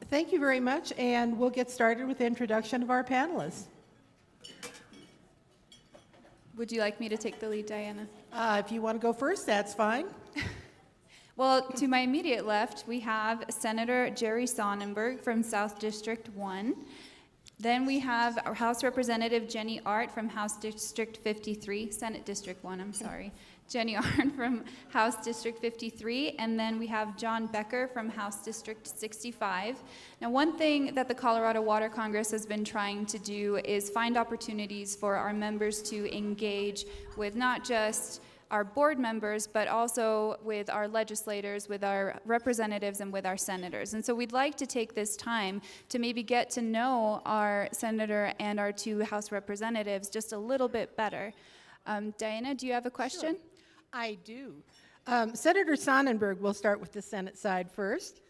Thank you very much, and we'll get started with the introduction of our panelists. Would you like me to take the lead, Diana? If you want to go first, that's fine. Well, to my immediate left, we have Senator Jerry Sonnenberg from South District 1. Then we have our House Representative Jenny Art from House District 53, Senate District 1, I'm sorry. Jenny Art from House District 53, and then we have John Becker from House District 65. Now, one thing that the Colorado Water Congress has been trying to do is find opportunities for our members to engage with not just our board members, but also with our legislators, with our representatives, and with our senators. And so we'd like to take this time to maybe get to know our senator and our two House representatives just a little bit better. Diana, do you have a question? Sure. I do. Senator Sonnenberg, we'll start with the Senate side first.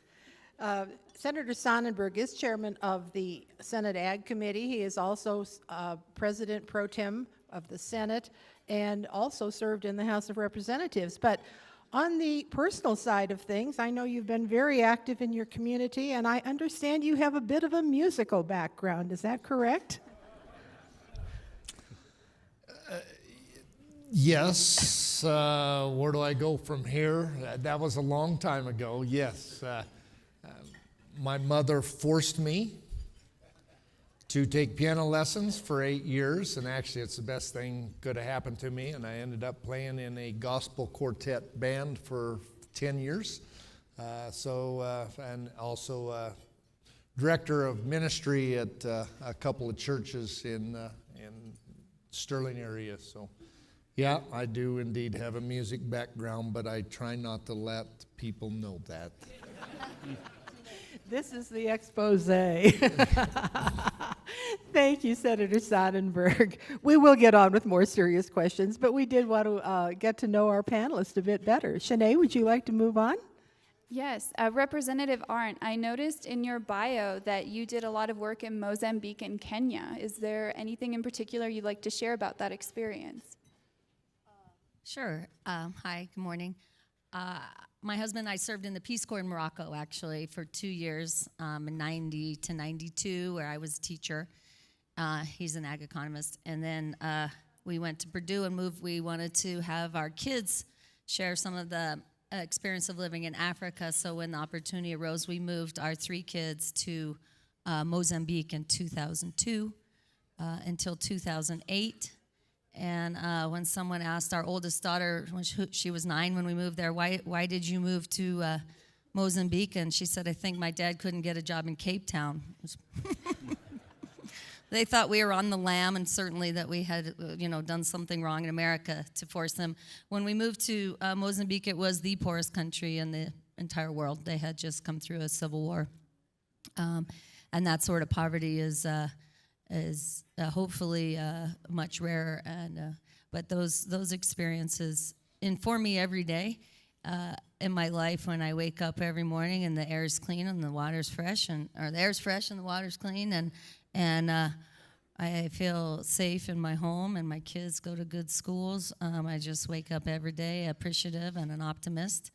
Senator Sonnenberg is chairman of the Senate Ag Committee. He is also President Pro Tem of the Senate and also served in the House of Representatives. But on the personal side of things, I know you've been very active in your community, and I understand you have a bit of a musical background. Is that correct? Yes. Where do I go from here? That was a long time ago. Yes. My mother forced me to take piano lessons for 8 years, and actually it's the best thing could have happened to me, and I ended up playing in a gospel quartet band for 10 years. And also director of ministry at a couple of churches in Sterling area. So yeah, I do indeed have a music background, but I try not to let people know that. This is the expose. Thank you, Senator Sonnenberg. We will get on with more serious questions, but we did want to get to know our panelists a bit better. Shanae, would you like to move on? Yes. Representative Arndt, I noticed in your bio that you did a lot of work in Mozambique and Kenya. Is there anything in particular you'd like to share about that experience? Sure. Hi, good morning. My husband and I served in the Peace Corps in Morocco, actually, for 2 years, in 90 to 92, where I was a teacher. He's an ag economist. And then we went to Purdue and moved. We wanted to have our kids share some of the experience of living in Africa. So when the opportunity arose, we moved our 3 kids to Mozambique in 2002 until 2008. And when someone asked our oldest daughter, when she was 9 when we moved there, why did you move to Mozambique? And she said, I think my dad couldn't get a job in Cape Town. They thought we were on the lam, and certainly that we had done something wrong in America to force them. When we moved to Mozambique, it was the poorest country in the entire world. They had just come through a civil war. And that sort of poverty is hopefully much rarer, but those experiences inform me every day in my life. When I wake up every morning and the air is clean and the water's fresh, or the air's fresh and the water's clean, and I feel safe in my home, and my kids go to good schools. I just wake up every day appreciative and an optimist.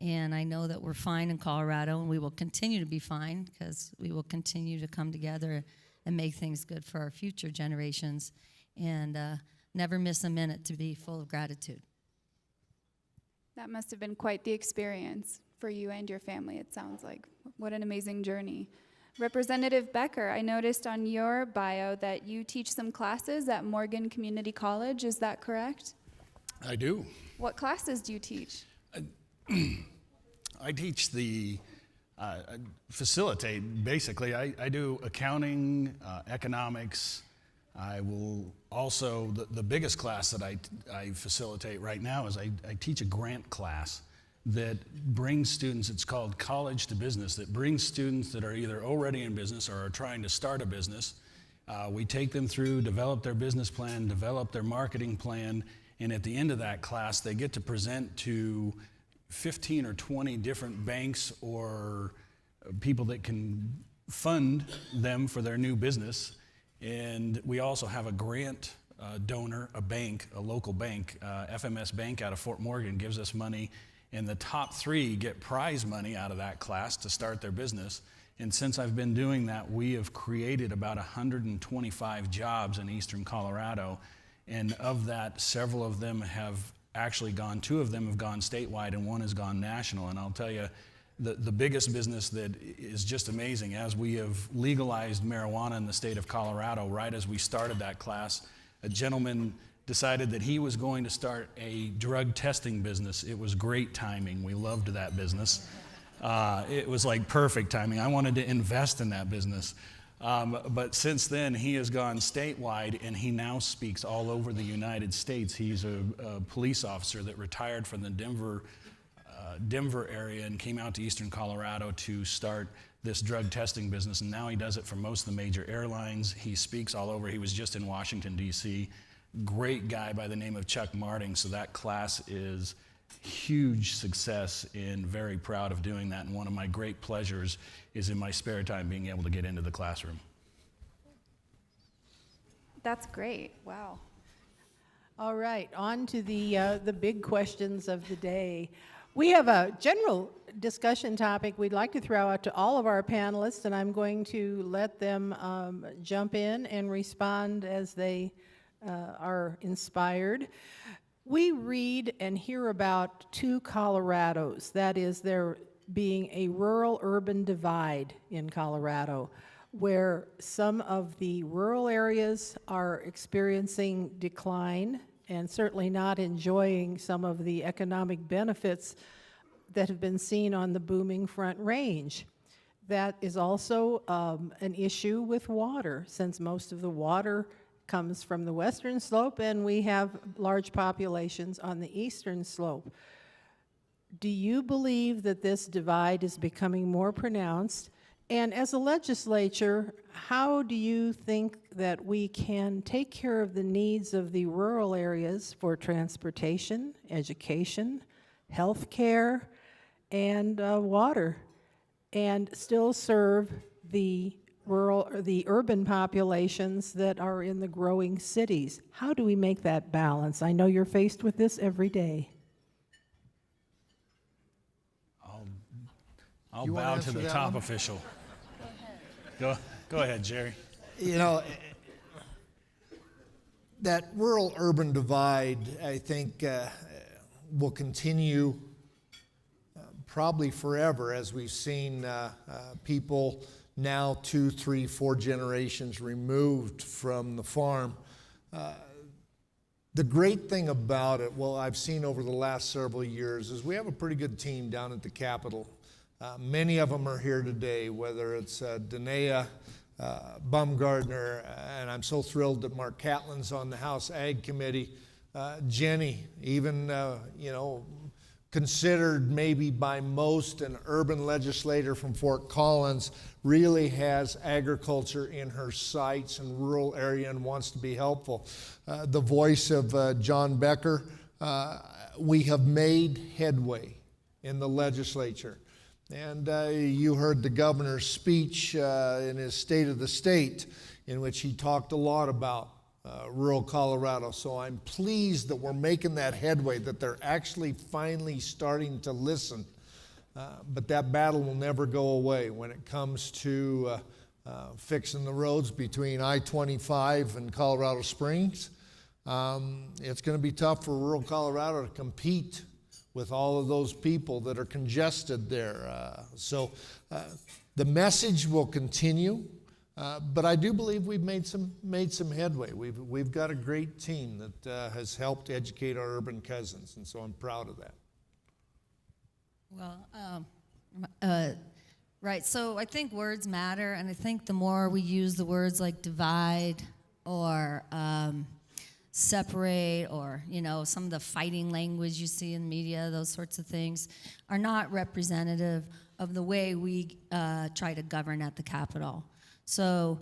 And I know that we're fine in Colorado, and we will continue to be fine because we will continue to come together and make things good for our future generations, and never miss a minute to be full of gratitude. That must have been quite the experience for you and your family, it sounds like. What an amazing journey. Representative Becker, I noticed on your bio that you teach some classes at Morgan Community College. Is that correct? I do. What classes do you teach? I teach facilitate, basically. I do accounting, economics. I will also, the biggest class that I facilitate right now is I teach a grant class that brings students, it's called College to Business, that brings students that are either already in business or are trying to start a business. We take them through, develop their business plan, develop their marketing plan, and at the end of that class, they get to present to 15 or 20 different banks or people that can fund them for their new business. And we also have a grant donor, a bank, a local bank, FMS Bank out of Fort Morgan gives us money, and the top 3 get prize money out of that class to start their business. And since I've been doing that, we have created about 125 jobs in eastern Colorado. And of that, several of them have actually gone, 2 of them have gone statewide and 1 has gone national. And I'll tell you, the biggest business that is just amazing, as we have legalized marijuana in the state of Colorado, right as we started that class, a gentleman decided that he was going to start a drug testing business. It was great timing. We loved that business. It was like perfect timing. I wanted to invest in that business. But since then, he has gone statewide, and he now speaks all over the United States. He's a police officer that retired from the Denver area and came out to eastern Colorado to start this drug testing business, and now he does it for most of the major airlines. He speaks all over. He was just in Washington, D.C. Great guy by the name of Chuck Marting, so that class is huge success, and very proud of doing that. And one of my great pleasures is in my spare time being able to get into the classroom. That's great. Wow. All right, on to the big questions of the day. We have a general discussion topic we'd like to throw out to all of our panelists, and I'm going to let them jump in and respond as they are inspired. We read and hear about 2 Colorados, that is, there being a rural-urban divide in Colorado, where some of the rural areas are experiencing decline and certainly not enjoying some of the economic benefits that have been seen on the booming Front Range. That is also an issue with water, since most of the water comes from the western slope and we have large populations on the eastern slope. Do you believe that this divide is becoming more pronounced? And as a legislature, how do you think that we can take care of the needs of the rural areas for transportation, education, health care, and water, and still serve the rural or the urban populations that are in the growing cities? How do we make that balance? I know you're faced with this every day. I'll You wanna bow to answer the that top one? official. Go ahead, Jerry. You know, that rural-urban divide, I think, will continue probably forever, as we've seen people now 2, 3, 4 generations removed from the farm. The great thing about it, well, I've seen over the last several years, is we have a pretty good team down at the Capitol. Many of them are here today, whether it's Danae Baumgardner, and I'm so thrilled that Mark Catlin's on the House Ag Committee. Jenny, even, considered maybe by most an urban legislator from Fort Collins, really has agriculture in her sights and rural area and wants to be helpful. The voice of John Becker, we have made headway in the legislature. And you heard the governor's speech in his State of the State, in which he talked a lot about rural Colorado. So I'm pleased that we're making that headway, that they're actually finally starting to listen. But that battle will never go away when it comes to fixing the roads between I-25 and Colorado Springs. It's going to be tough for rural Colorado to compete with all of those people that are congested there. So the message will continue, but I do believe we've made some headway. We've got a great team that has helped educate our urban cousins, and so I'm proud of that. Well, right, so I think words matter, and I think the more we use the words like divide or separate, or some of the fighting language you see in media, those sorts of things are not representative of the way we try to govern at the Capitol. So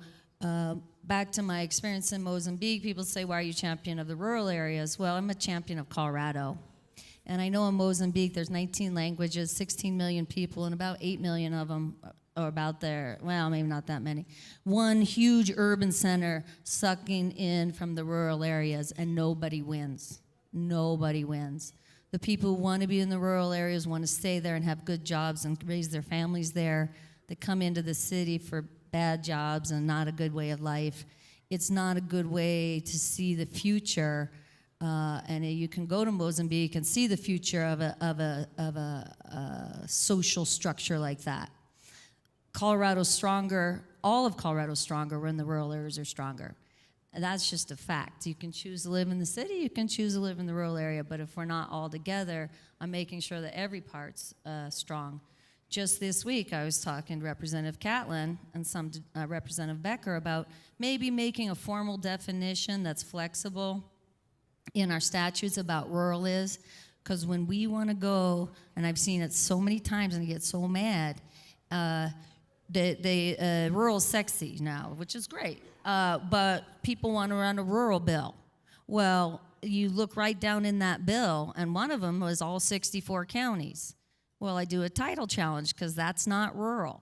back to my experience in Mozambique, people say, why are you champion of the rural areas? Well, I'm a champion of Colorado. And I know in Mozambique there's 19 languages, 16 million people, and about 8 million of them are about there. Well, maybe not that many. One huge urban center sucking in from the rural areas, and nobody wins. Nobody wins. The people who want to be in the rural areas want to stay there and have good jobs and raise their families there. that come into the city for bad jobs and not a good way of life. It's not a good way to see the future. And you can go to Mozambique and see the future of a social structure like that. Colorado's stronger, all of Colorado's stronger when the rural areas are stronger. And that's just a fact. You can choose to live in the city, you can choose to live in the rural area, but if we're not all together, I'm making sure that every part's strong. Just this week, I was talking to Representative Catlin and some Representative Becker about maybe making a formal definition that's flexible in our statutes about rural is, because when we want to go, and I've seen it so many times and I get so mad, rural is sexy now, which is great, but people want to run a rural bill. Well, you look right down in that bill, and one of them was all 64 counties. Well, I do a title challenge because that's not rural.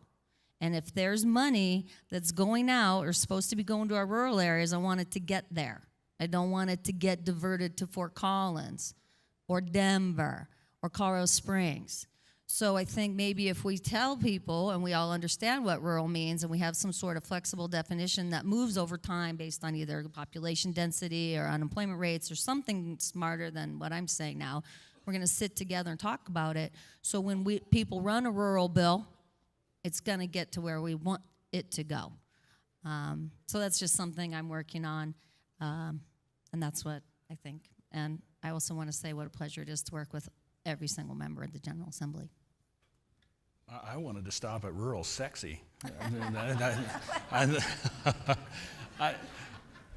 And if there's money that's going out or supposed to be going to our rural areas, I want it to get there. I don't want it to get diverted to Fort Collins or Denver or Colorado Springs. So I think maybe if we tell people and we all understand what rural means and we have some sort of flexible definition that moves over time based on either population density or unemployment rates or something smarter than what I'm saying now, we're going to sit together and talk about it. So when people run a rural bill, it's going to get to where we want it to go. So that's just something I'm working on. And that's what I think. And I also want to say what a pleasure it is to work with every single member of the General Assembly. I wanted to stop at rural sexy. I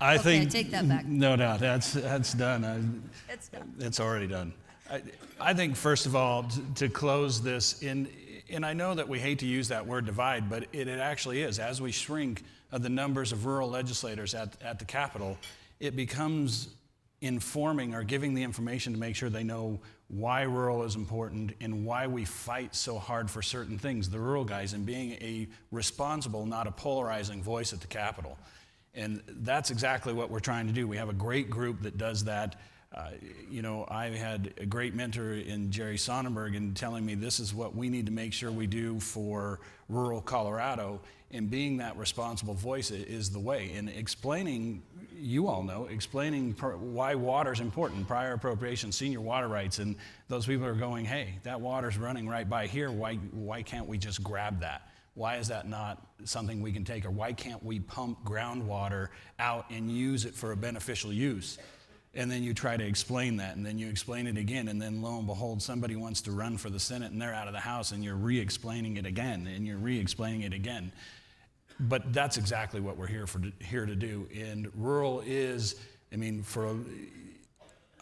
Okay, think I take that back. No, that's done. It's done. It's already done. I think first of all, to close this and I know that we hate to use that word divide, but it actually is. As we shrink the numbers of rural legislators at the Capitol, it becomes informing or giving the information to make sure they know why rural is important and why we fight so hard for certain things, the rural guys, and being a responsible, not a polarizing voice at the Capitol. And that's exactly what we're trying to do. We have a great group that does that. I had a great mentor in Jerry Sonnenberg in telling me this is what we need to make sure we do for rural Colorado, and being that responsible voice is the way. And explaining, you all know, why water is important, prior appropriation, senior water rights, and those people are going, hey, that water's running right by here, why can't we just grab that? Why is that not something we can take? Or why can't we pump groundwater out and use it for a beneficial use? And then you try to explain that, and then you explain it again, and then lo and behold, somebody wants to run for the Senate, and they're out of the House, and you're re-explaining it again, and you're re-explaining it again. But that's exactly what we're here to do. And rural is,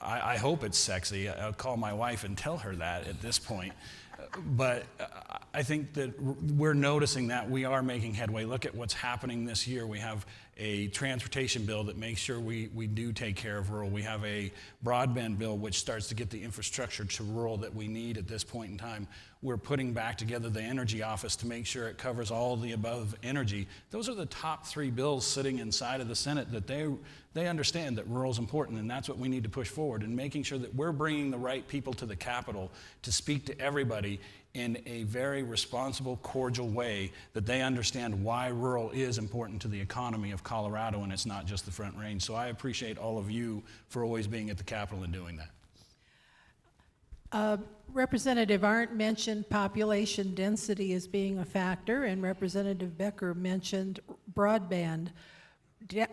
I hope it's sexy. I'll call my wife and tell her that at this point. But I think that we're noticing that we are making headway. Look at what's happening this year. We have a transportation bill that makes sure we do take care of rural. We have a broadband bill which starts to get the infrastructure to rural that we need at this point in time. We're putting back together the energy office to make sure it covers all the above energy. Those are the top 3 bills sitting inside of the Senate that they understand that rural is important, and that's what we need to push forward, and making sure that we're bringing the right people to the Capitol to speak to everybody in a very responsible, cordial way, that they understand why rural is important to the economy of Colorado, and it's not just the Front Range. So I appreciate all of you for always being at the Capitol and doing that. Representative Arndt mentioned population density as being a factor, and Representative Becker mentioned broadband.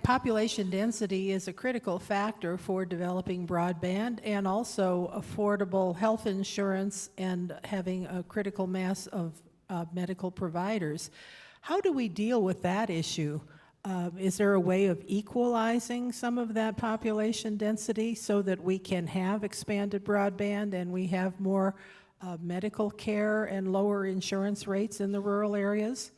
Population density is a critical factor for developing broadband and also affordable health insurance and having a critical mass of medical providers. How do we deal with that issue? Is there a way of equalizing some of that population density so that we can have expanded broadband and we have more medical care and lower insurance rates in the rural areas?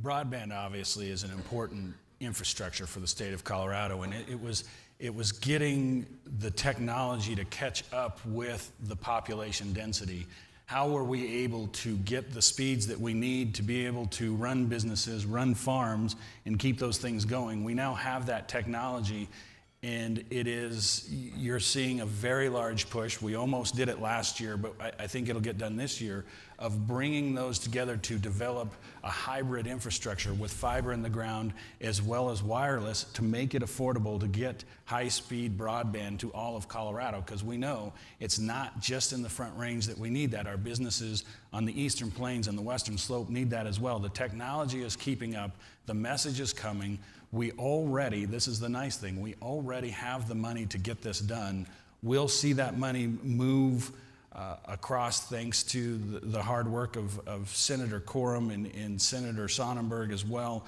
Broadband obviously is an important infrastructure for the state of Colorado, and it was getting the technology to catch up with the population density. How were we able to get the speeds that we need to be able to run businesses, run farms, and keep those things going? We now have that technology, And you're seeing a very large push. We almost did it last year, but I think it'll get done this year, of bringing those together to develop a hybrid infrastructure with fiber in the ground as well as wireless to make it affordable to get high-speed broadband to all of Colorado, because we know it's not just in the Front Range that we need that. Our businesses on the Eastern Plains and the Western Slope need that as well. The technology is keeping up. The message is coming. This is the nice thing, we already have the money to get this done. We'll see that money move across thanks to the hard work of Senator Corum and Senator Sonnenberg as well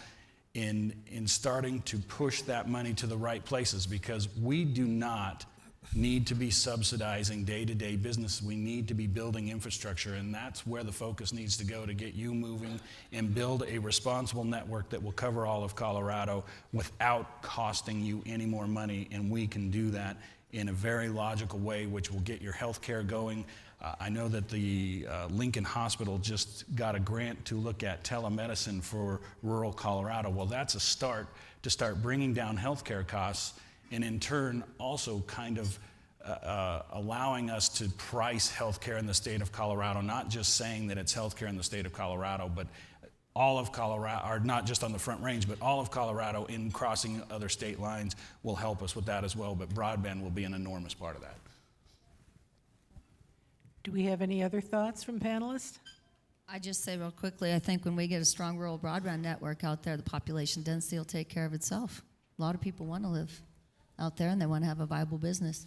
in starting to push that money to the right places, because we do not need to be subsidizing day-to-day business. We need to be building infrastructure, and that's where the focus needs to go to get you moving and build a responsible network that will cover all of Colorado without costing you any more money, and we can do that in a very logical way, which will get your health care going. I know that the Lincoln Hospital just got a grant to look at telemedicine for rural Colorado. Well, that's a start to start bringing down healthcare costs, and in turn also kind of allowing us to price healthcare in the state of Colorado, not just saying that it's healthcare in the state of Colorado, but all of Colorado, or not just on the Front Range, but all of Colorado in crossing other state lines will help us with that as well, but broadband will be an enormous part of that. Do we have any other thoughts from panelists? I just say real quickly, I think when we get a strong rural broadband network out there, the population density will take care of itself. A lot of people want to live out there and they want to have a viable business.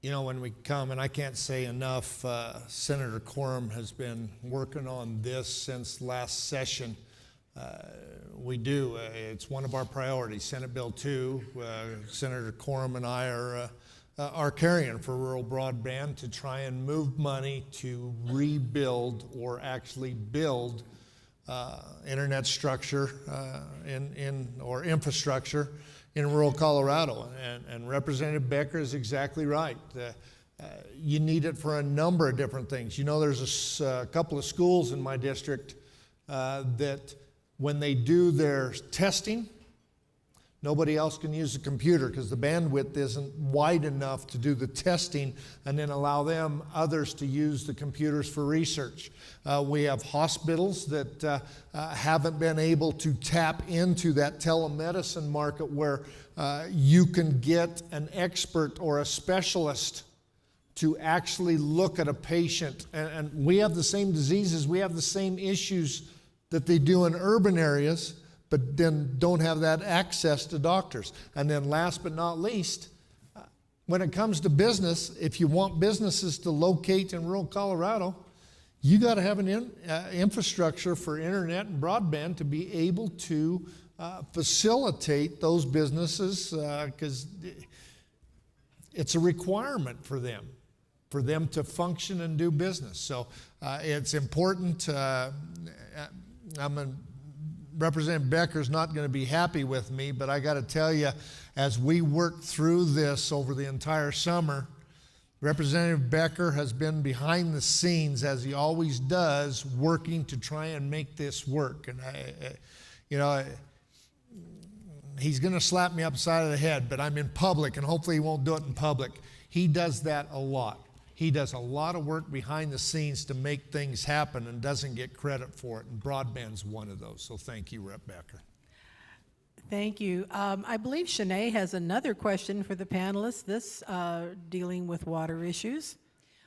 You know, when we come, and I can't say enough, Senator Corum has been working on this since last session. It's one of our priorities. Senate Bill 2, Senator Corum and I are carrying for rural broadband to try and move money to rebuild or actually build internet structure or infrastructure in rural Colorado. And Representative Becker is exactly right. You need it for a number of different things. You know, there's a couple of schools in my district that when they do their testing, nobody else can use the computer because the bandwidth isn't wide enough to do the testing and then allow others to use the computers for research. We have hospitals that haven't been able to tap into that telemedicine market where you can get an expert or a specialist to actually look at a patient. And we have the same diseases, we have the same issues that they do in urban areas, but then don't have that access to doctors. And then last but not least, when it comes to business, if you want businesses to locate in rural Colorado, you got to have an infrastructure for internet and broadband to be able to facilitate those businesses, because it's a requirement for them to function and do business. So it's important. Representative Becker's not going to be happy with me, but I got to tell you, as we work through this over the entire summer, Representative Becker has been behind the scenes, as he always does, working to try and make this work. And he's going to slap me upside of the head, but I'm in public, and hopefully he won't do it in public. He does that a lot. He does a lot of work behind the scenes to make things happen and doesn't get credit for it, and broadband's one of those. So thank you, Rep. Becker. Thank you. I believe Shanae has another question for the panelists, this dealing with water issues.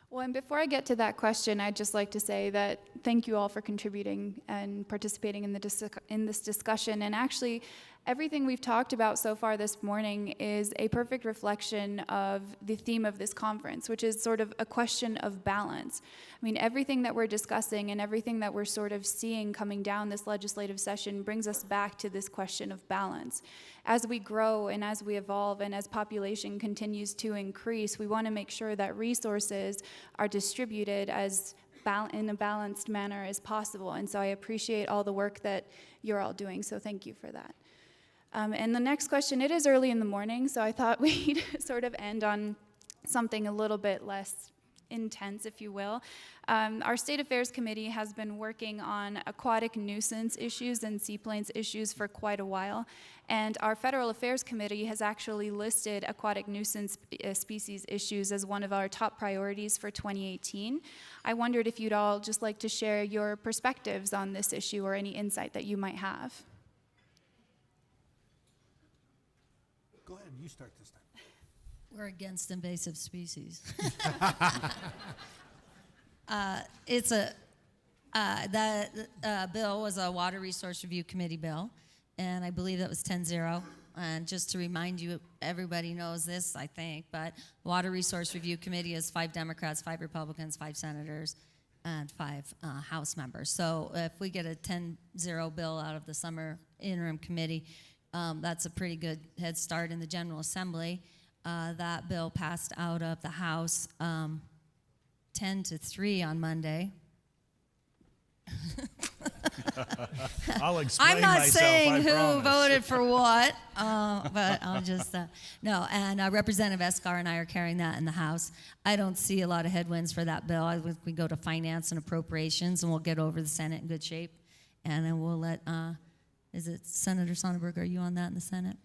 Well, and before I get to that question, I'd just like to say that thank you all for contributing and participating in this discussion. And actually, everything we've talked about so far this morning is a perfect reflection of the theme of this conference, which is sort of a question of balance. I mean, everything that we're discussing and everything that we're sort of seeing coming down this legislative session brings us back to this question of balance. As we grow and as we evolve and as population continues to increase, we want to make sure that resources are distributed in a balanced manner as possible. And so I appreciate all the work that you're all doing, so thank you for that. And the next question, it is early in the morning, so I thought we'd sort of end on something a little bit less intense, if you will. Our State Affairs Committee has been working on aquatic nuisance issues and seaplanes issues for quite a while, and our Federal Affairs Committee has actually listed aquatic nuisance species issues as one of our top priorities for 2018. I wondered if you'd all just like to share your perspectives on this issue or any insight that you might have. Go ahead, you start this time. We're against invasive species. That bill was a Water Resource Review Committee bill, and I believe that was 10-0. And just to remind you, everybody knows this, I think, but Water Resource Review Committee is 5 Democrats, 5 Republicans, 5 senators, and 5 House members. So if we get a 10-0 bill out of the summer interim committee, that's a pretty good head start in the General Assembly. That bill passed out of the House 10-3 on Monday. I'll explain I'm not myself, saying I who promise. voted for what, but I'll just, no, and Representative Escar and I are carrying that in the House. I don't see a lot of headwinds for that bill. I think we go to Finance and Appropriations, and we'll get over the Senate in good shape, and then we'll let, is it Senator Sonnenberg, are you on that in the Senate?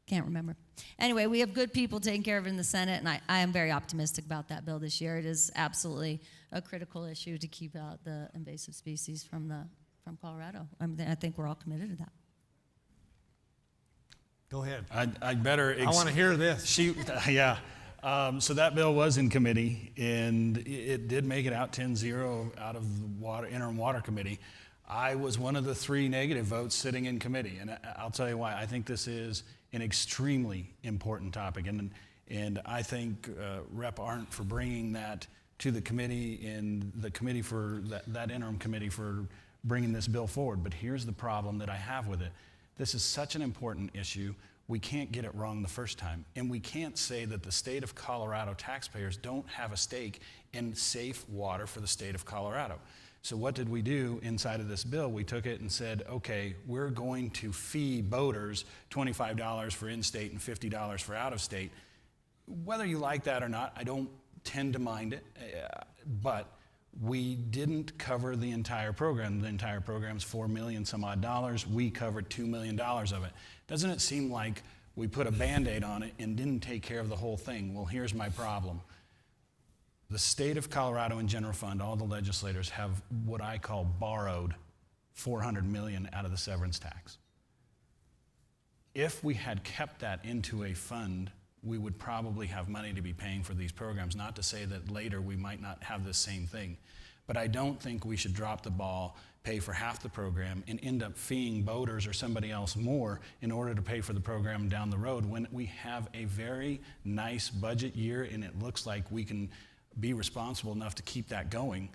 Can't remember. Anyway, we have good people taking care of it in the Senate, and I am very optimistic about that bill this year. It is absolutely a critical issue to keep out the invasive species from Colorado. I think we're all committed to that. Go ahead. I'd better. I want to hear this. Yeah. So that bill was in committee, and it did make it out 10-0 out of the interim water committee. I was one of the 3 negative votes sitting in committee, and I'll tell you why. I think this is an extremely important topic, and I thank Rep. Arndt for bringing that to the committee and the committee for that interim committee for bringing this bill forward. But here's the problem that I have with it. This is such an important issue. We can't get it wrong the first time, and we can't say that the state of Colorado taxpayers don't have a stake in safe water for the state of Colorado. So what did we do inside of this bill? We took it and said, okay, we're going to fee boaters $25 for in-state and $50 for out-of-state. Whether you like that or not, I don't tend to mind it, but we didn't cover the entire program. The entire program's $4 million some odd dollars. We covered $2 million of it. Doesn't it seem like we put a Band-Aid on it and didn't take care of the whole thing? Well, here's my problem. The state of Colorado and general fund, all the legislators have what I call borrowed $400 million out of the severance tax. If we had kept that into a fund, we would probably have money to be paying for these programs. Not to say that later we might not have the same thing, but I don't think we should drop the ball, pay for half the program, and end up feeing boaters or somebody else more in order to pay for the program down the road when we have a very nice budget year and it looks like we can be responsible enough to keep that going.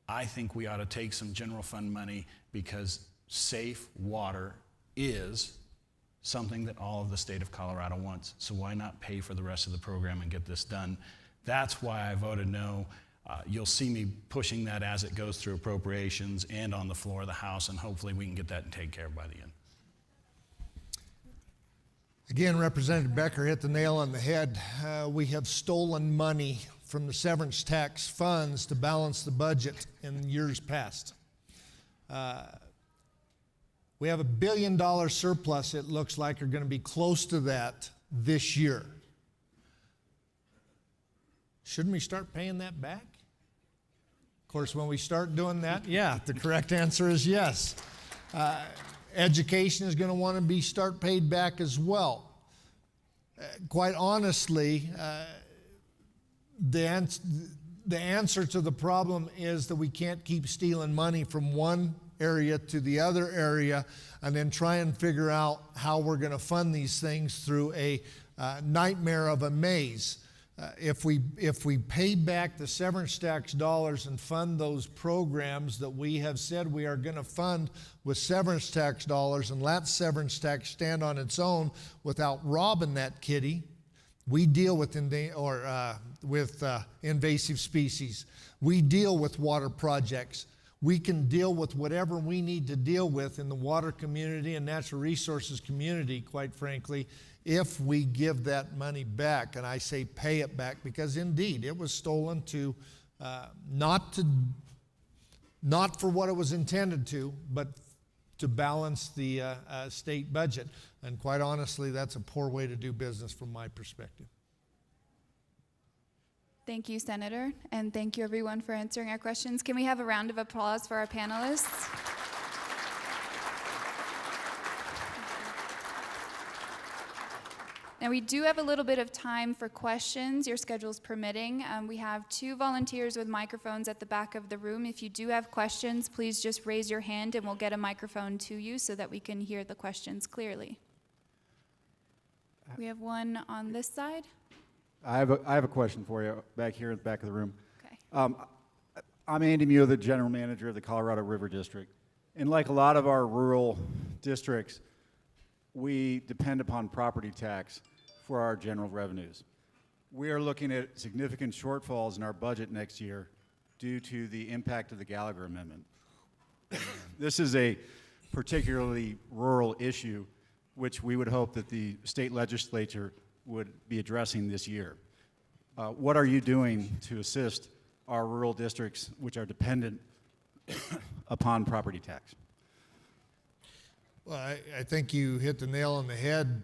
I think we ought to take some general fund money because safe water is something that all of the state of Colorado wants. So why not pay for the rest of the program and get this done? That's why I voted no. You'll see me pushing that as it goes through appropriations and on the floor of the House, and hopefully we can get that taken care of by the end. Again, Representative Becker hit the nail on the head. We have stolen money from the severance tax funds to balance the budget in years past. We have $1 billion surplus, it looks like, are going to be close to that this year. Shouldn't we start paying that back? Of course, when we start doing that, yeah, the correct answer is yes. Education is going to want to start paid back as well. Quite honestly, the answer to the problem is that we can't keep stealing money from one area to the other area and then try and figure out how we're going to fund these things through a nightmare of a maze. If we pay back the severance tax dollars and fund those programs that we have said we are going to fund with severance tax dollars and let severance tax stand on its own without robbing that kitty, we deal with invasive species. We deal with water projects. We can deal with whatever we need to deal with in the water community and natural resources community, quite frankly, if we give that money back, and I say pay it back because indeed it was stolen not for what it was intended to, but to balance the state budget. And quite honestly, that's a poor way to do business from my perspective. Thank you, Senator, and thank you everyone for answering our questions. Can we have a round of applause for our panelists? Now, we do have a little bit of time for questions, your schedule's permitting. We have 2 volunteers with microphones at the back of the room. If you do have questions, please just raise your hand and we'll get a microphone to you so that we can hear the questions clearly. We have one on this side. I have a question for you back here at the back of the room. Okay. I'm Andy Mew, the general manager of the Colorado River District. And like a lot of our rural districts, we depend upon property tax for our general revenues. We are looking at significant shortfalls in our budget next year due to the impact of the Gallagher Amendment. This is a particularly rural issue, which we would hope that the state legislature would be addressing this year. What are you doing to assist our rural districts, which are dependent upon property tax? Well, I think you hit the nail on the head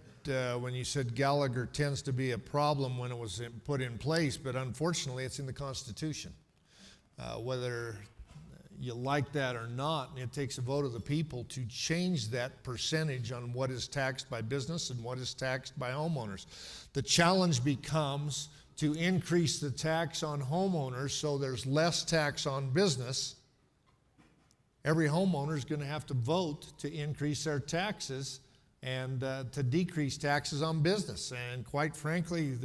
when you said Gallagher tends to be a problem when it was put in place, but unfortunately it's in the Constitution. Whether you like that or not, it takes a vote of the people to change that percentage on what is taxed by business and what is taxed by homeowners. The challenge becomes to increase the tax on homeowners so there's less tax on business. Every homeowner is going to have to vote to increase their taxes and to decrease taxes on business. And quite frankly,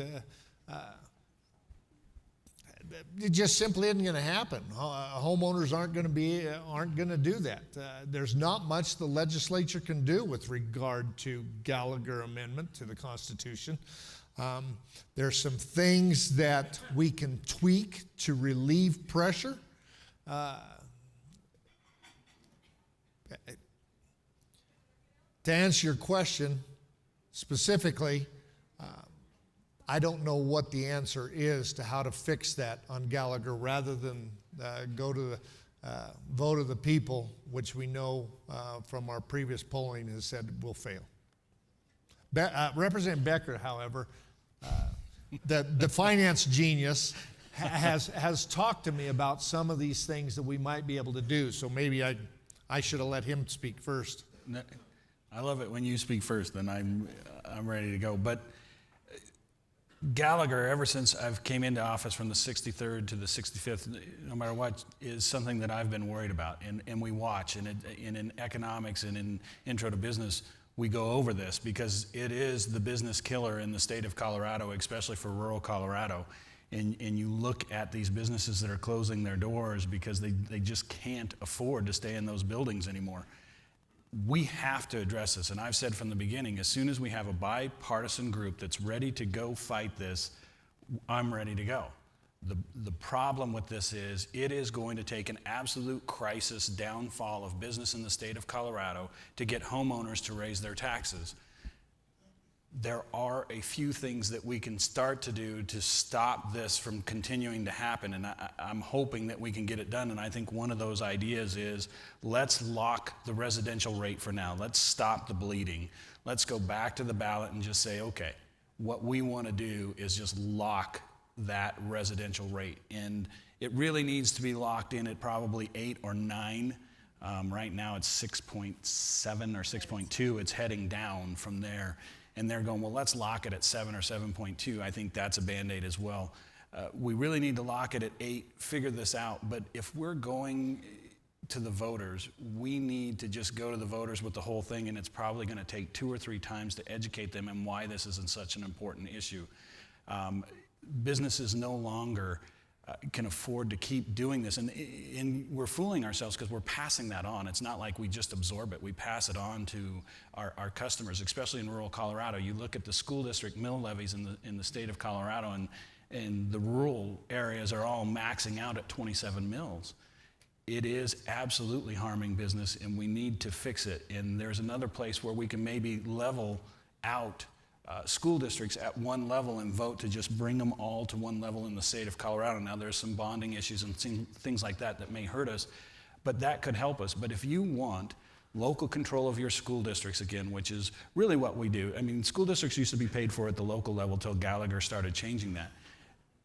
it just simply isn't going to happen. Homeowners aren't going to do that. There's not much the legislature can do with regard to Gallagher Amendment to the Constitution. There's some things that we can tweak to relieve pressure. To answer your question specifically, I don't know what the answer is to how to fix that on Gallagher rather than go to the vote of the people, which we know from our previous polling has said will fail. Representative Becker, however, the finance genius, has talked to me about some of these things that we might be able to do. So maybe I should have let him speak first. I love it when you speak first, then I'm ready to go. But Gallagher, ever since I've came into office from the 63rd to the 65th, no matter what, is something that I've been worried about. And we watch, and in economics and in Intro to Business, we go over this because it is the business killer in the state of Colorado, especially for rural Colorado. And you look at these businesses that are closing their doors because they just can't afford to stay in those buildings anymore. We have to address this, and I've said from the beginning, as soon as we have a bipartisan group that's ready to go fight this, I'm ready to go. The problem with this is it is going to take an absolute crisis downfall of business in the state of Colorado to get homeowners to raise their taxes. There are a few things that we can start to do to stop this from continuing to happen, and I'm hoping that we can get it done. And I think one of those ideas is let's lock the residential rate for now. Let's stop the bleeding. Let's go back to the ballot and just say, okay, what we want to do is just lock that residential rate. And it really needs to be locked in at probably 8 or 9. Right now it's 6.7 or 6.2. It's heading down from there. And they're going, well, let's lock it at 7 or 7.2. I think that's a Band-Aid as well. We really need to lock it at 8, figure this out. But if we're going to the voters, we need to just go to the voters with the whole thing, and it's probably going to take 2 or 3 times to educate them on why this isn't such an important issue. Businesses no longer can afford to keep doing this. And we're fooling ourselves because we're passing that on. It's not like we just absorb it. We pass it on to our customers, especially in rural Colorado. You look at the school district mill levies in the state of Colorado, and the rural areas are all maxing out at 27 mills. It is absolutely harming business, and we need to fix it. And there's another place where we can maybe level out school districts at one level and vote to just bring them all to one level in the state of Colorado. Now, there's some bonding issues and things like that that may hurt us, but that could help us. But if you want local control of your school districts again, which is really what we do. I mean, school districts used to be paid for at the local level till Gallagher started changing that.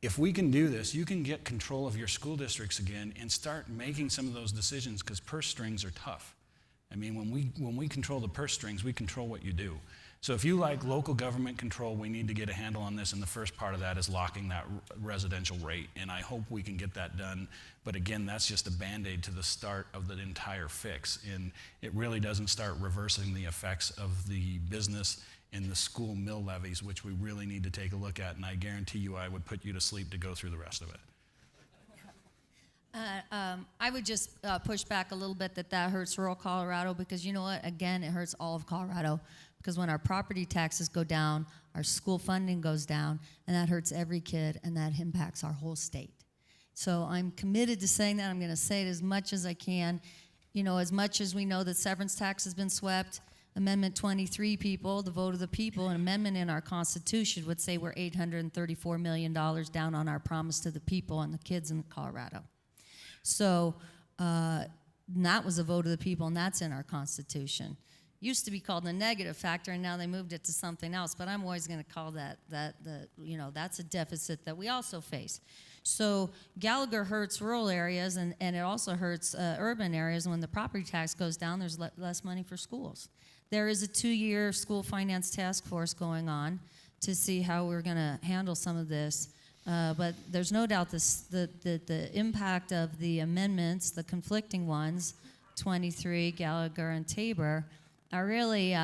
If we can do this, you can get control of your school districts again and start making some of those decisions, because purse strings are tough. I mean, when we control the purse strings, we control what you do. So if you like local government control, we need to get a handle on this, and the first part of that is locking that residential rate, and I hope we can get that done. But again, that's just a Band-Aid to the start of the entire fix, and it really doesn't start reversing the effects of the business and the school mill levies, which we really need to take a look at, and I guarantee you I would put you to sleep to go through the rest of it. I would just push back a little bit that hurts rural Colorado, because you know what? Again, it hurts all of Colorado, because when our property taxes go down, our school funding goes down, and that hurts every kid, and that impacts our whole state. So I'm committed to saying that. I'm going to say it as much as I can. You know, as much as we know that severance tax has been swept, Amendment 23 people, the vote of the people, an amendment in our Constitution would say we're $834 million down on our promise to the people and the kids in Colorado. So that was a vote of the people, and that's in our Constitution. Used to be called the negative factor, and now they moved it to something else, but I'm always going to call that's a deficit that we also face. So Gallagher hurts rural areas, and it also hurts urban areas. When the property tax goes down, there's less money for schools. There is a 2-year school finance task force going on to see how we're going to handle some of this. But there's no doubt the impact of the amendments, the conflicting ones, 23, Gallagher, and Tabor, are really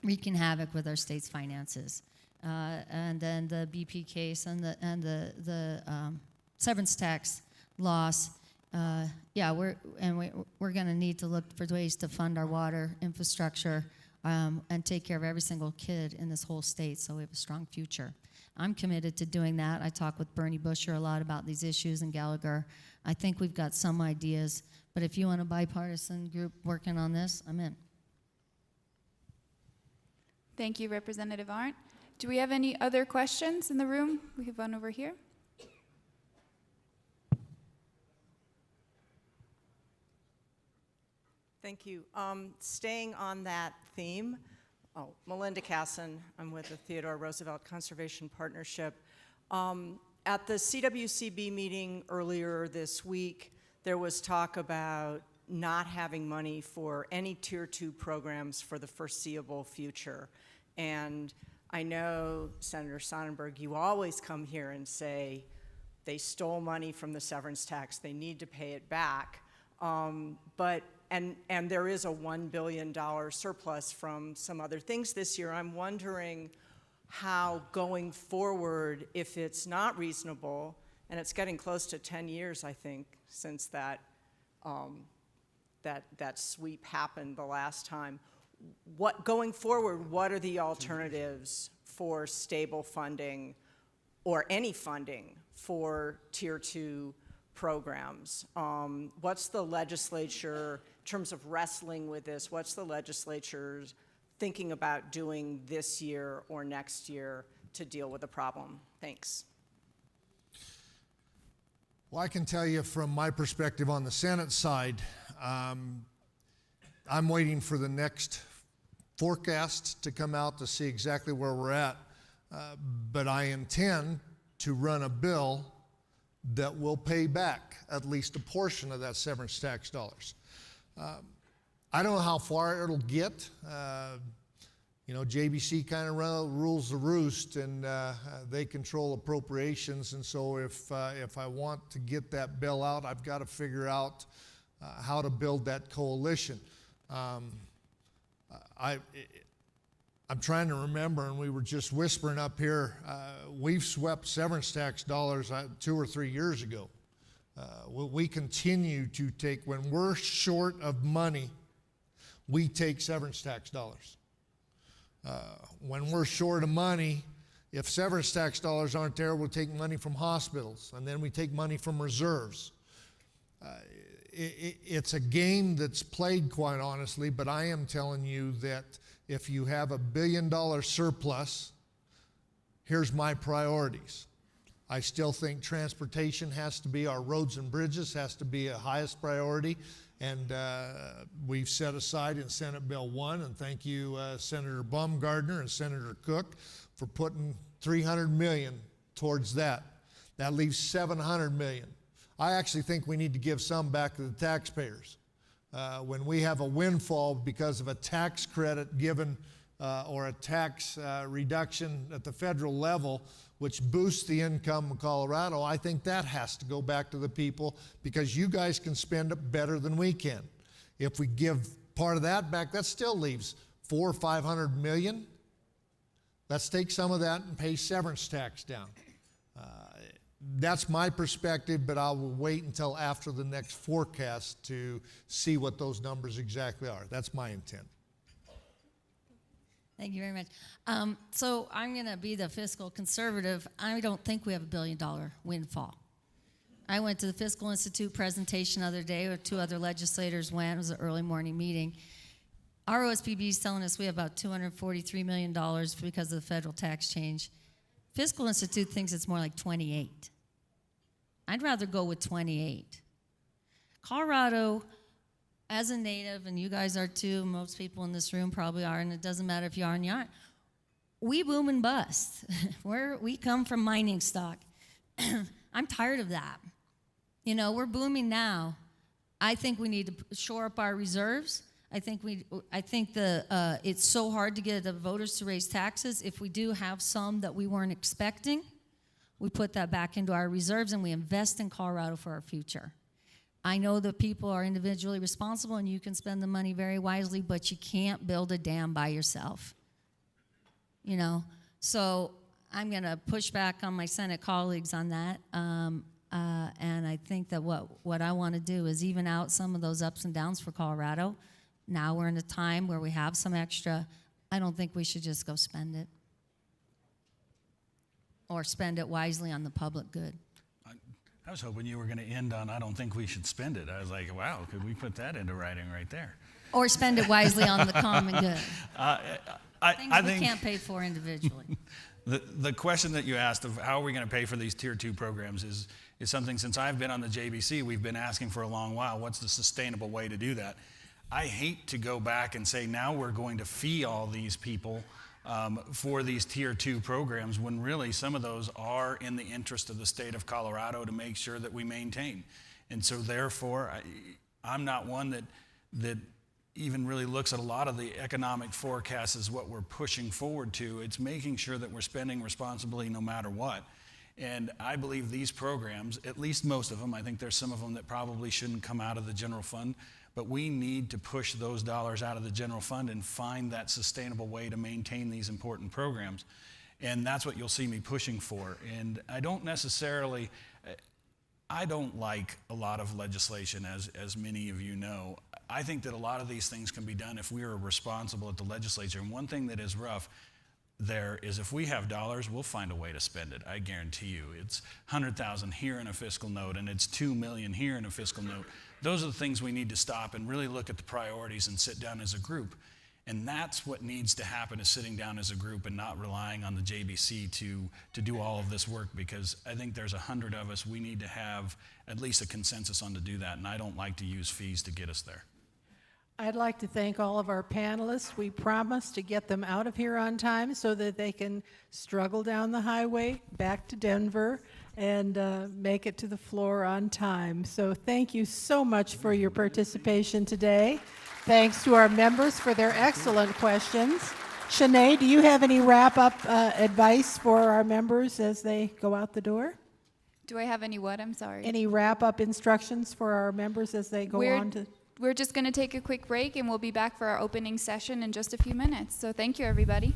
wreaking havoc with our state's finances. And then the BP case and the severance tax loss. We're going to need to look for ways to fund our water infrastructure and take care of every single kid in this whole state, so we have a strong future. I'm committed to doing that. I talk with Bernie Busher a lot about these issues in Gallagher. I think we've got some ideas, but if you want a bipartisan group working on this, I'm in. Thank you, Representative Arndt. Do we have any other questions in the room? We have one over here. Thank you. Staying on that theme, Melinda Casson, I'm with the Theodore Roosevelt Conservation Partnership. At the CWCB meeting earlier this week, there was talk about not having money for any Tier 2 programs for the foreseeable future. And I know, Senator Sonnenberg, you always come here and say they stole money from the severance tax, they need to pay it back. And there is a $1 billion surplus from some other things this year. I'm wondering how going forward, if it's not reasonable, and it's getting close to 10 years, I think, since that sweep happened the last time. Going forward, what are the alternatives for stable funding or any funding for Tier 2 programs? What's the legislature, in terms of wrestling with this, what's the legislature thinking about doing this year or next year to deal with the problem? Thanks. Well, I can tell you from my perspective on the Senate side, I'm waiting for the next forecast to come out to see exactly where we're at. But I intend to run a bill that will pay back at least a portion of that severance tax dollars. I don't know how far it'll get. JBC kind of rules the roost, and they control appropriations. And so if I want to get that bill out, I've got to figure out how to build that coalition. I'm trying to remember, and we were just whispering up here, we've swept severance tax dollars 2 or 3 years ago. We continue to take, when we're short of money, we take severance tax dollars. When we're short of money, if severance tax dollars aren't there, we'll take money from hospitals, and then we take money from reserves. It's a game that's played, quite honestly, but I am telling you that if you have $1 billion surplus, here's my priorities. I still think transportation has to be, our roads and bridges has to be a highest priority. And we've set aside in Senate Bill 1, and thank you Senator Baumgardner and Senator Cook for putting $300 million towards that. That leaves $700 million. I actually think we need to give some back to the taxpayers. When we have a windfall because of a tax credit given or a tax reduction at the federal level, which boosts the income of Colorado, I think that has to go back to the people because you guys can spend it better than we can. If we give part of that back, that still leaves $400 or $500 million. Let's take some of that and pay severance tax down. That's my perspective, but I will wait until after the next forecast to see what those numbers exactly are. That's my intent. Thank you very much. So I'm going to be the fiscal conservative. I don't think we have $1 billion windfall. I went to the Fiscal Institute presentation the other day, where 2 other legislators went. It was an early morning meeting. Our OSPB is telling us we have about $243 million because of the federal tax change. Fiscal Institute thinks it's more like 28. I'd rather go with 28. Colorado, as a native, and you guys are too, most people in this room probably are, and it doesn't matter if you are and you aren't, we boom and bust. We come from mining stock. I'm tired of that. You know, we're booming now. I think we need to shore up our reserves. I think it's so hard to get the voters to raise taxes. If we do have some that we weren't expecting, we put that back into our reserves and we invest in Colorado for our future. I know that people are individually responsible and you can spend the money very wisely, but you can't build a dam by yourself. You know, so I'm going to push back on my Senate colleagues on that. And I think that what I want to do is even out some of those ups and downs for Colorado. Now we're in a time where we have some extra. I don't think we should just go spend it. Or spend it wisely on the public good. I was hoping you were going to end on, I don't think we should spend it. I was like, wow, could we put that into writing right there? Or spend it wisely on the common good. Things I we think can't pay for individually. the question that you asked of how are we going to pay for these Tier 2 programs is something, since I've been on the JBC, we've been asking for a long while. What's the sustainable way to do that? I hate to go back and say now we're going to fee all these people for these Tier 2 programs when really some of those are in the interest of the state of Colorado to make sure that we maintain. And so therefore, I'm not one that even really looks at a lot of the economic forecasts as what we're pushing forward to. It's making sure that we're spending responsibly no matter what. And I believe these programs, at least most of them, I think there's some of them that probably shouldn't come out of the general fund, but we need to push those dollars out of the general fund and find that sustainable way to maintain these important programs. And that's what you'll see me pushing for. And I don't like a lot of legislation, as many of you know. I think that a lot of these things can be done if we are responsible at the legislature. And one thing that is rough there is if we have dollars, we'll find a way to spend it. I guarantee you. It's $100,000 here in a fiscal note, and it's $2 million here in a fiscal note. Those are the things we need to stop and really look at the priorities and sit down as a group. And that's what needs to happen, is sitting down as a group and not relying on the JBC to do all of this work, because I think there's 100 of us. We need to have at least a consensus on to do that, and I don't like to use fees to get us there. I'd like to thank all of our panelists. We promised to get them out of here on time so that they can struggle down the highway back to Denver and make it to the floor on time. So thank you so much for your participation today. Thanks to our members for their excellent questions. Shanae, do you have any wrap-up advice for our members as they go out the door? Do I have any what? I'm sorry. Any wrap-up instructions for our members as they go on to? We're just going to take a quick break, and we'll be back for our opening session in just a few minutes. So thank you, everybody.